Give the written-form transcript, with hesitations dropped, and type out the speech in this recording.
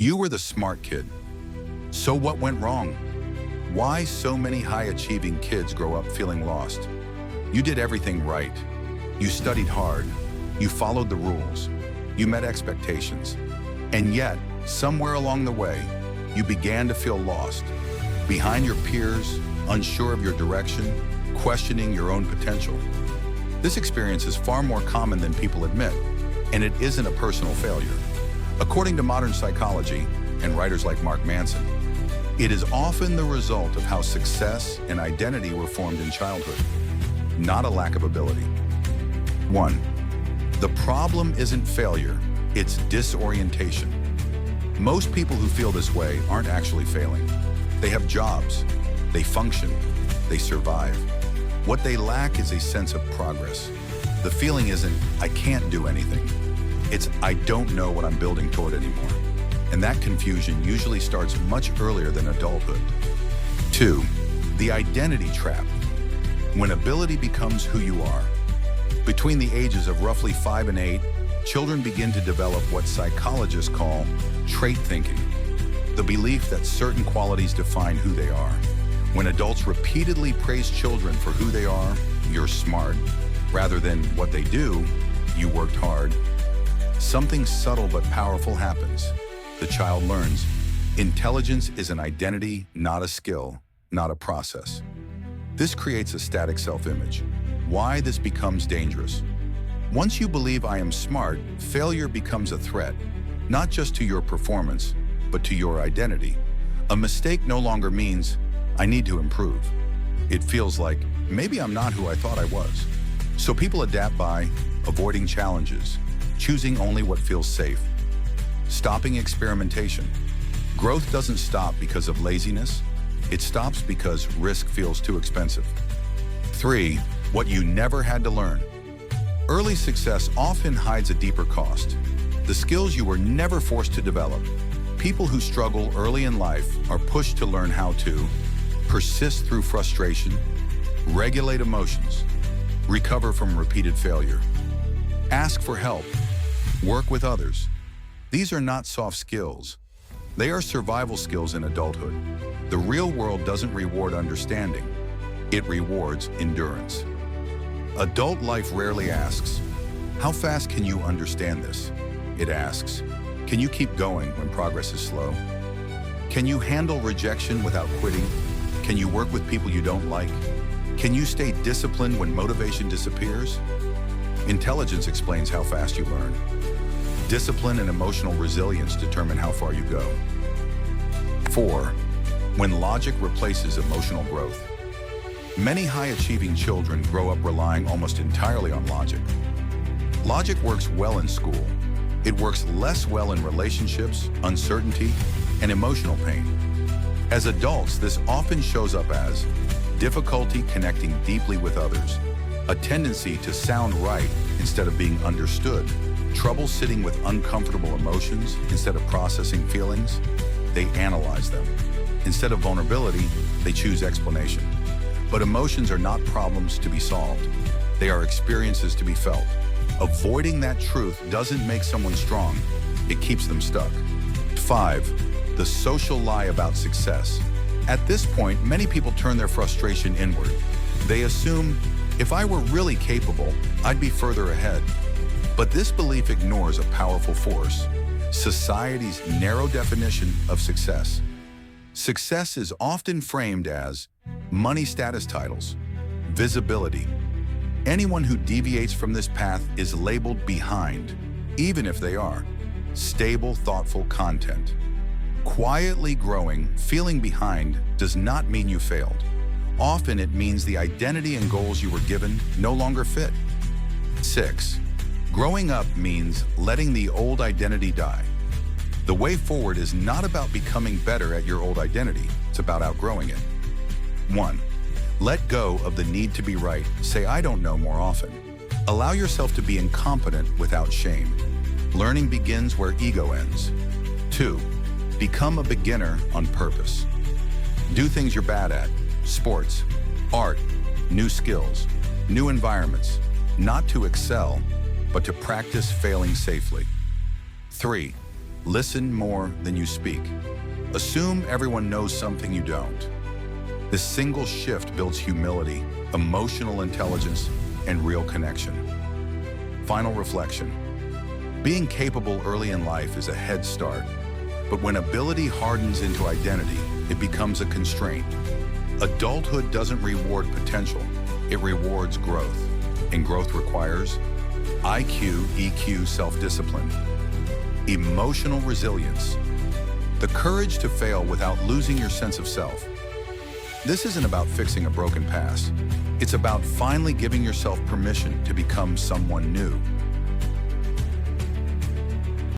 You were the smart kid. So what went wrong? Why so many high-achieving kids grow up feeling lost? You did everything right. You studied hard. You followed the rules. You met expectations. And yet, somewhere along the way, you began to feel lost. Behind your peers, unsure of your direction, questioning your own potential. This experience is far more common than people admit, and it isn't a personal failure. According to modern psychology and writers like Mark Manson, it is often the result of how success and identity were formed in childhood, not a lack of ability. 1. The problem isn't failure, it's disorientation. Most people who feel this way aren't actually failing. They have jobs, they function, they survive. What they lack is a sense of progress. The feeling isn't, I can't do anything. It's, I don't know what I'm building toward anymore. And that confusion usually starts much earlier than adulthood. 2. The identity trap. When ability becomes who you are. Between the ages of roughly 5 and 8, children begin to develop what psychologists call trait thinking, the belief that certain qualities define who they are. When adults repeatedly praise children for who they are, you're smart, rather than what they do, you worked hard, something subtle but powerful happens. The child learns, intelligence is an identity, not a skill, not a process. This creates a static self-image. Why this becomes dangerous? Once you believe I am smart, failure becomes a threat, not just to your performance, but to your identity. A mistake no longer means, I need to improve. It feels like, maybe I'm not who I thought I was. So people adapt by avoiding challenges, choosing only what feels safe, stopping experimentation. Growth doesn't stop because of laziness. It stops because risk feels too expensive. 3. What you never had to learn. Early success often hides a deeper cost. The skills you were never forced to develop. People who struggle early in life are pushed to learn how to persist through frustration, regulate emotions, recover from repeated failure, ask for help, work with others. These are not soft skills. They are survival skills in adulthood. The real world doesn't reward understanding. It rewards endurance. Adult life rarely asks, how fast can you understand this? It asks, can you keep going when progress is slow? Can you handle rejection without quitting? Can you work with people you don't like? Can you stay disciplined when motivation disappears? Intelligence explains how fast you learn. Discipline and emotional resilience determine how far you go. 4. When logic replaces emotional growth. Many high-achieving children grow up relying almost entirely on logic. Logic works well in school. It works less well in relationships, uncertainty, and emotional pain. As adults, this often shows up as difficulty connecting deeply with others, a tendency to sound right instead of being understood, trouble sitting with uncomfortable emotions instead of processing feelings. They analyze them. Instead of vulnerability, they choose explanation. But emotions are not problems to be solved. They are experiences to be felt. Avoiding that truth doesn't make someone strong. It keeps them stuck. 5. The social lie about success. At this point, many people turn their frustration inward. They assume, if I were really capable, I'd be further ahead. But this belief ignores a powerful force, society's narrow definition of success. Success is often framed as money, status, titles, visibility. Anyone who deviates from this path is labeled behind, even if they are stable, thoughtful content. Quietly growing, feeling behind does not mean you failed. Often it means the identity and goals you were given no longer fit. 6. Growing up means letting the old identity die. The way forward is not about becoming better at your old identity. It's about outgrowing it. 1. Let go of the need to be right. Say, I don't know more often. Allow yourself to be incompetent without shame. Learning begins where ego ends. 2. Become a beginner on purpose. Do things you're bad at. Sports, art, new skills, new environments. Not to excel, but to practice failing safely. 3. Listen more than you speak. Assume everyone knows something you don't. This single shift builds humility, emotional intelligence, and real connection. Final reflection. Being capable early in life is a head start, but when ability hardens into identity, it becomes a constraint. Adulthood doesn't reward potential, it rewards growth. And growth requires IQ, EQ, self-discipline, emotional resilience, the courage to fail without losing your sense of self. This isn't about fixing a broken past. It's about finally giving yourself permission to become someone new.